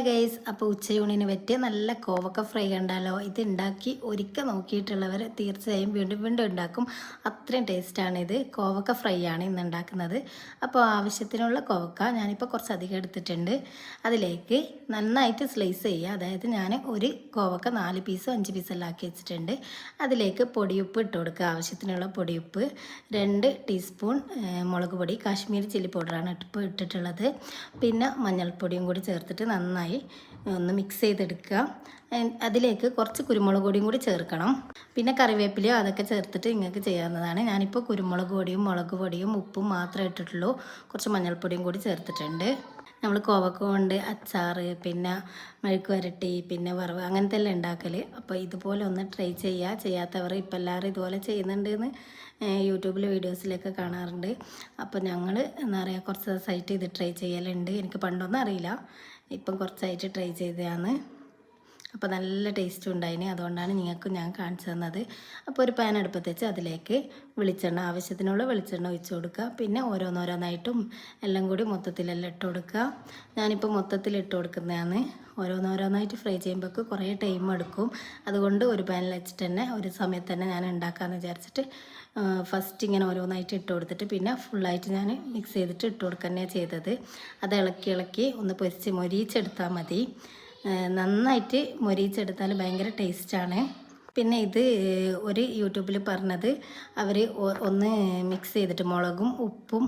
Guys, അപ്പോൾ ഉച്ചയൂണിന് പറ്റിയ നല്ല കോവക്ക ഫ്രൈ കണ്ടാലോ. ഇത് ഉണ്ടാക്കി ഒരിക്കൽ നോക്കിയിട്ടുള്ളവർ തീർച്ചയായും വീണ്ടും വീണ്ടും ഉണ്ടാക്കും. അത്രയും ടേസ്റ്റാണ് ഇത്. കോവക്ക ഫ്രൈ ആണ് ഇന്ന് ഉണ്ടാക്കുന്നത്. അപ്പോൾ ആവശ്യത്തിനുള്ള കോവക്ക ഞാനിപ്പോൾ കുറച്ചധികം എടുത്തിട്ടുണ്ട്. അതിലേക്ക് നന്നായിട്ട് സ്ലൈസ് ചെയ്യുക. അതായത് ഞാൻ ഒരു കോവക്ക 4 പീസോ 5 പീസെല്ലാം ആക്കി വെച്ചിട്ടുണ്ട്. അതിലേക്ക് പൊടിയുപ്പ് ഇട്ട് കൊടുക്കുക. ആവശ്യത്തിനുള്ള പൊടിയുപ്പ്, 2 ടീസ്പൂൺ മുളക് പൊടി, കാശ്മീരി ചില്ലി പൗഡറാണ് ഇപ്പോൾ ഇട്ടിട്ടുള്ളത്. പിന്നെ മഞ്ഞൾപ്പൊടിയും കൂടി ചേർത്തിട്ട് നന്നായി ഒന്ന് മിക്സ് ചെയ്തെടുക്കുക. അതിലേക്ക് കുറച്ച് കുരുമുളക് പൊടിയും കൂടി ചേർക്കണം. പിന്നെ കറിവേപ്പിലയോ അതൊക്കെ ചേർത്തിട്ട് നിങ്ങൾക്ക് ചെയ്യാവുന്നതാണ്. ഞാനിപ്പോൾ കുരുമുളക് പൊടിയും മുളക് പൊടിയും ഉപ്പും മാത്രമേ ഇട്ടിട്ടുള്ളൂ. കുറച്ച് മഞ്ഞൾപ്പൊടിയും കൂടി ചേർത്തിട്ടുണ്ട്. നമ്മൾ കോവക്ക കൊണ്ട് അച്ചാർ, പിന്നെ മെഴുക്ക് വരട്ടി, പിന്നെ വറവ്, അങ്ങനത്തെ എല്ലാം ഉണ്ടാക്കൽ. അപ്പോൾ ഇതുപോലെ ഒന്ന് ട്രൈ ചെയ്യുക. ചെയ്യാത്തവർ ഇപ്പോൾ എല്ലാവരും ഇതുപോലെ ചെയ്യുന്നുണ്ടെന്ന് യൂട്യൂബിൽ വീഡിയോസിലൊക്കെ കാണാറുണ്ട്. അപ്പോൾ ഞങ്ങൾ എന്താ പറയുക, കുറച്ച് ദിവസമായിട്ട് ഇത് ട്രൈ ചെയ്യലുണ്ട്. എനിക്ക് പണ്ടൊന്നും അറിയില്ല, ഇപ്പം കുറച്ചായിട്ട് ട്രൈ ചെയ്തതാണ്. അപ്പോൾ നല്ല ടേസ്റ്റും ഉണ്ടായിന്. അതുകൊണ്ടാണ് നിങ്ങൾക്ക് ഞാൻ കാണിച്ചു തന്നത്. അപ്പോൾ ഒരു പാൻ അടുപ്പത്ത് വെച്ച് അതിലേക്ക് വെളിച്ചെണ്ണ, ആവശ്യത്തിനുള്ള വെളിച്ചെണ്ണ ഒഴിച്ച് കൊടുക്കുക. പിന്നെ ഓരോന്നോരോന്നായിട്ടും എല്ലാം കൂടി മൊത്തത്തിലെല്ലാം ഇട്ട് കൊടുക്കുക. ഞാനിപ്പോൾ മൊത്തത്തിൽ ഇട്ട് കൊടുക്കുന്നതാണ്. ഓരോന്നോരോന്നായിട്ട് ഫ്രൈ ചെയ്യുമ്പോഴേക്ക് കുറേ ടൈം എടുക്കും. അതുകൊണ്ട് ഒരു പാനിൽ വെച്ചിട്ട് തന്നെ ഒരു സമയത്ത് തന്നെ ഞാൻ ഉണ്ടാക്കാമെന്ന് വിചാരിച്ചിട്ട് ഫസ്റ്റ് ഇങ്ങനെ ഓരോന്നായിട്ട് ഇട്ട് കൊടുത്തിട്ട് പിന്നെ ഫുള്ളായിട്ട് ഞാൻ മിക്സ് ചെയ്തിട്ട് ഇട്ട് കൊടുക്കുക തന്നെയാണ് ചെയ്തത്. അത് ഇളക്കി ഇളക്കി ഒന്ന് പൊരിച്ച് മൊരിച്ചെടുത്താൽ മതി. നന്നായിട്ട് മൊരിച്ചെടുത്താൽ ഭയങ്കര ടേസ്റ്റാണ്. പിന്നെ ഇത് ഒരു യൂട്യൂബിൽ പറഞ്ഞത് അവർ ഒന്ന് മിക്സ് ചെയ്തിട്ട് മുളകും ഉപ്പും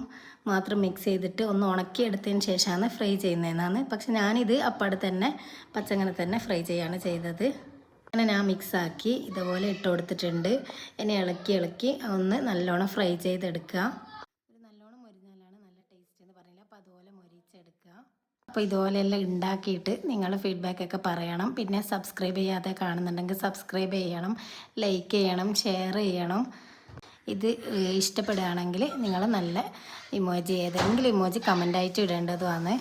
മാത്രം മിക്സ് ചെയ്തിട്ട് ഒന്ന് ഉണക്കിയെടുത്തതിന് ശേഷമാണ് ഫ്രൈ ചെയ്യുന്നതെന്നാണ്. പക്ഷെ ഞാനിത് അപ്പാടെ തന്നെ പച്ചങ്ങനെ തന്നെ ഫ്രൈ ചെയ്യാണ് ചെയ്തത്. അങ്ങനെ ഞാൻ മിക്സാക്കി ഇതുപോലെ ഇട്ട് കൊടുത്തിട്ടുണ്ട്. ഇനി ഇളക്കി ഇളക്കി ഒന്ന് നല്ലോണം ഫ്രൈ ചെയ്തെടുക്കുക. ഒരു നല്ലോണം മൊരിഞ്ഞാലാണ് നല്ല ടേസ്റ്റ് എന്ന് പറയില്ല. അപ്പോൾ അതുപോലെ മൊരിച്ചെടുക്കുക. അപ്പോൾ ഇതുപോലെയെല്ലാം ഉണ്ടാക്കിയിട്ട് നിങ്ങൾ ഫീഡ്ബാക്കൊക്കെ പറയണം. പിന്നെ സബ്സ്ക്രൈബ് ചെയ്യാതെ കാണുന്നുണ്ടെങ്കിൽ സബ്സ്ക്രൈബ് ചെയ്യണം, ലൈക്ക് ചെയ്യണം, ഷെയർ ചെയ്യണം. ഇത് ഇഷ്ടപ്പെടുകയാണെങ്കിൽ നിങ്ങൾ നല്ല ഇമോജി, ഏതെങ്കിലും ഇമോജി കമൻ്റായിട്ട് ഇടേണ്ടതുമാണ്.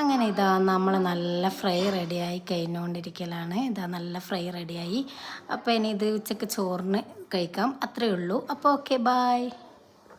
അങ്ങനെ ഇതാ നമ്മൾ നല്ല ഫ്രൈ റെഡിയായി കഴിഞ്ഞുകൊണ്ടിരിക്കലാണ്. ഇതാ നല്ല ഫ്രൈ റെഡിയായി. അപ്പോൾ ഇനി ഇത് ഉച്ചയ്ക്ക് ചോറിന് കഴിക്കാം. അത്രയേ ഉള്ളൂ. അപ്പോൾ ഓക്കെ, ബായ്.